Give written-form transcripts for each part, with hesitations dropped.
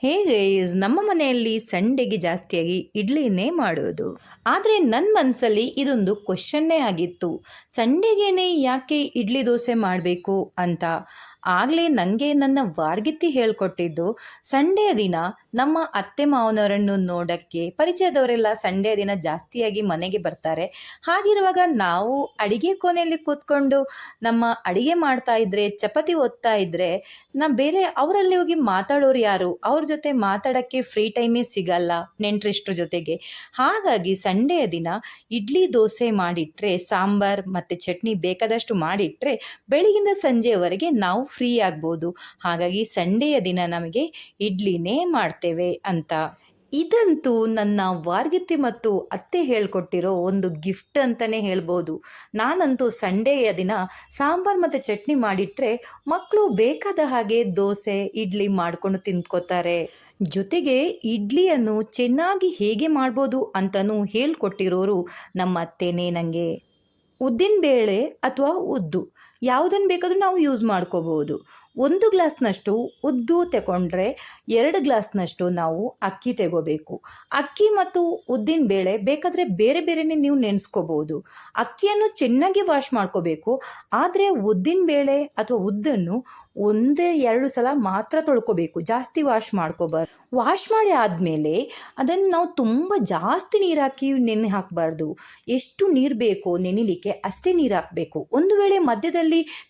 ಹೇಗೆ ನಮ್ಮ ಮನೆಯಲ್ಲಿ ಸಂಡೆಗೆ ಜಾಸ್ತಿಯಾಗಿ ಇಡ್ಲಿನೇ ಮಾಡೋದು. ಆದರೆ ನನ್ನ ಮನಸ್ಸಲ್ಲಿ ಇದೊಂದು ಕ್ವೆಶ್ಚನ್ನೇ ಆಗಿತ್ತು. ಸಂಡೆಗೇನೆ ಯಾಕೆ ಇಡ್ಲಿ ದೋಸೆ ಮಾಡಬೇಕು ಅಂತ. ಆಗಲೇ ನನಗೆ ನನ್ನ ವಾರ್ಗಿತ್ತಿ ಹೇಳ್ಕೊಟ್ಟಿದ್ದು, ಸಂಡೆಯ ದಿನ ನಮ್ಮ ಅತ್ತೆ ಮಾವನವರನ್ನು ನೋಡೋಕ್ಕೆ ಪರಿಚಯದವರೆಲ್ಲ ಸಂಡೆಯ ದಿನ ಜಾಸ್ತಿಯಾಗಿ ಮನೆಗೆ ಬರ್ತಾರೆ. ಹಾಗಿರುವಾಗ ನಾವು ಅಡಿಗೆ ಕೋಣೆಯಲ್ಲಿ ಕೂತ್ಕೊಂಡು ನಮ್ಮ ಅಡಿಗೆ ಮಾಡ್ತಾ ಇದ್ರೆ, ಚಪಾತಿ ಒತ್ತಾ ಇದ್ರೆ, ಬೇರೆ ಅವರಲ್ಲಿ ಹೋಗಿ ಮಾತಾಡೋರು ಯಾರು? ಅವ್ರ ಜೊತೆ ಮಾತಾಡೋಕ್ಕೆ ಫ್ರೀ ಟೈಮೇ ಸಿಗಲ್ಲ ನೆಂಟರಿಷ್ಟ್ರ ಜೊತೆಗೆ. ಹಾಗಾಗಿ ಸಂಡೆಯ ದಿನ ಇಡ್ಲಿ ದೋಸೆ ಮಾಡಿಟ್ರೆ, ಸಾಂಬಾರ್ ಮತ್ತು ಚಟ್ನಿ ಬೇಕಾದಷ್ಟು ಮಾಡಿಟ್ರೆ ಬೆಳಗಿಂದ ಸಂಜೆಯವರೆಗೆ ನಾವು ಫ್ರೀ ಆಗ್ಬೋದು. ಹಾಗಾಗಿ ಸಂಡೆಯ ದಿನ ನಮಗೆ ಇಡ್ಲಿನೇ ಮಾಡ್ತೇವೆ ಅಂತ. ಇದಂತೂ ನನ್ನ ವಾರ್ಗಿತ್ತಿ ಮತ್ತು ಅತ್ತೆ ಹೇಳ್ಕೊಟ್ಟಿರೋ ಒಂದು ಗಿಫ್ಟ್ ಅಂತಲೇ ಹೇಳ್ಬೋದು. ನಾನಂತೂ ಸಂಡೆಯ ದಿನ ಸಾಂಬಾರು ಮತ್ತು ಚಟ್ನಿ ಮಾಡಿಟ್ರೆ ಮಕ್ಕಳು ಬೇಕಾದ ಹಾಗೆ ದೋಸೆ ಇಡ್ಲಿ ಮಾಡಿಕೊಂಡು ತಿಂದ್ಕೋತಾರೆ. ಜೊತೆಗೆ ಇಡ್ಲಿಯನ್ನು ಚೆನ್ನಾಗಿ ಹೇಗೆ ಮಾಡ್ಬೋದು ಅಂತಲೂ ಹೇಳ್ಕೊಟ್ಟಿರೋರು ನಮ್ಮ ಅತ್ತೆನೇ ನನಗೆ. ಉದ್ದಿನಬೇಳೆ ಅಥವಾ ಉದ್ದು ಯಾವುದನ್ನು ಬೇಕಾದರೂ ನಾವು ಯೂಸ್ ಮಾಡ್ಕೋಬೋದು. 1 ಗ್ಲಾಸ್ನಷ್ಟು ಉದ್ದು ತಗೊಂಡ್ರೆ 2 ಗ್ಲಾಸ್ನಷ್ಟು ನಾವು ಅಕ್ಕಿ ತಗೋಬೇಕು. ಅಕ್ಕಿ ಮತ್ತು ಉದ್ದಿನಬೇಳೆ ಬೇಕಾದರೆ ಬೇರೆ ಬೇರೆನೇ ನೀವು ನೆನೆಸ್ಕೋಬೋದು. ಅಕ್ಕಿಯನ್ನು ಚೆನ್ನಾಗಿ ವಾಶ್ ಮಾಡ್ಕೋಬೇಕು. ಆದರೆ ಉದ್ದಿನಬೇಳೆ ಅಥವಾ ಉದ್ದನ್ನು 1-2 ಸಲ ಮಾತ್ರ ತೊಳ್ಕೊಬೇಕು, ಜಾಸ್ತಿ ವಾಶ್ ಮಾಡ್ಕೋಬಾರ್ದು. ವಾಶ್ ಮಾಡಿ ಆದಮೇಲೆ ಅದನ್ನು ನಾವು ತುಂಬ ಜಾಸ್ತಿ ನೀರು ಹಾಕಿ ನೆನೆ ಹಾಕಬಾರ್ದು. ಎಷ್ಟು ನೀರು ಬೇಕೋ ನೆನೆಲಿಕ್ಕೆ ಅಷ್ಟೇ ನೀರು ಹಾಕಬೇಕು. ಒಂದು ವೇಳೆ ಮಧ್ಯದಲ್ಲಿ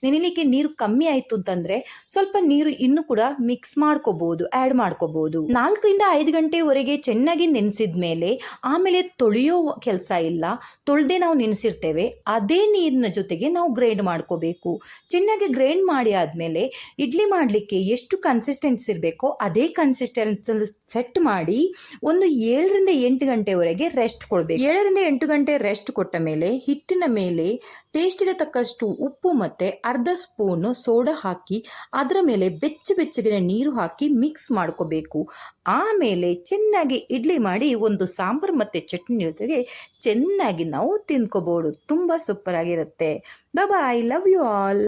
ನೆನೆಲಿಕ್ಕೆ ನೀರು ಕಮ್ಮಿ ಆಯಿತು ಅಂತಂದರೆ ಸ್ವಲ್ಪ ನೀರು ಇನ್ನೂ ಕೂಡ ಮಿಕ್ಸ್ ಮಾಡ್ಕೋಬೋದು, ಆ್ಯಡ್ ಮಾಡ್ಕೋಬೋದು. 4-5 ಗಂಟೆವರೆಗೆ ಚೆನ್ನಾಗಿ ನೆನೆಸಿದ ಮೇಲೆ ಆಮೇಲೆ ತೊಳೆಯೋ ಕೆಲಸ ಇಲ್ಲ. ತೊಳೆದೇ ನಾವು ನೆನೆಸಿರ್ತೇವೆ, ಅದೇ ನೀರಿನ ಜೊತೆಗೆ ನಾವು ಗ್ರೈಂಡ್ ಮಾಡ್ಕೋಬೇಕು. ಚೆನ್ನಾಗಿ ಗ್ರೈಂಡ್ ಮಾಡಿ ಆದಮೇಲೆ ಇಡ್ಲಿ ಮಾಡಲಿಕ್ಕೆ ಎಷ್ಟು ಕನ್ಸಿಸ್ಟೆನ್ಸಿ ಇರಬೇಕೋ ಅದೇ ಕನ್ಸಿಸ್ಟೆನ್ಸಿ ಸೆಟ್ ಮಾಡಿ ಒಂದು 7-8 ಗಂಟೆವರೆಗೆ ರೆಸ್ಟ್ ಕೊಡಬೇಕು. 7-8 ಗಂಟೆ ರೆಸ್ಟ್ ಕೊಟ್ಟ ಮೇಲೆ ಹಿಟ್ಟಿನ ಮೇಲೆ ಟೇಸ್ಟಿಗೆ ತಕ್ಕಷ್ಟು ಉಪ್ಪು ಮತ್ತು ಅರ್ಧ ಸ್ಪೂನು ಸೋಡಾ ಹಾಕಿ ಅದರ ಮೇಲೆ ಬೆಚ್ಚಗಿನ ನೀರು ಹಾಕಿ ಮಿಕ್ಸ್ ಮಾಡ್ಕೋಬೇಕು. ಆಮೇಲೆ ಚೆನ್ನಾಗಿ ಇಡ್ಲಿ ಮಾಡಿ ಒಂದು ಸಾಂಬಾರು ಮತ್ತು ಚಟ್ನಿ ಜೊತೆಗೆ ಚೆನ್ನಾಗಿ ನಾವು ತಿಂದ್ಕೋಬೋದು. ತುಂಬ ಸೂಪರ್ ಆಗಿರುತ್ತೆ. ಬಾಯ್, ಲವ್ ಯು ಆಲ್.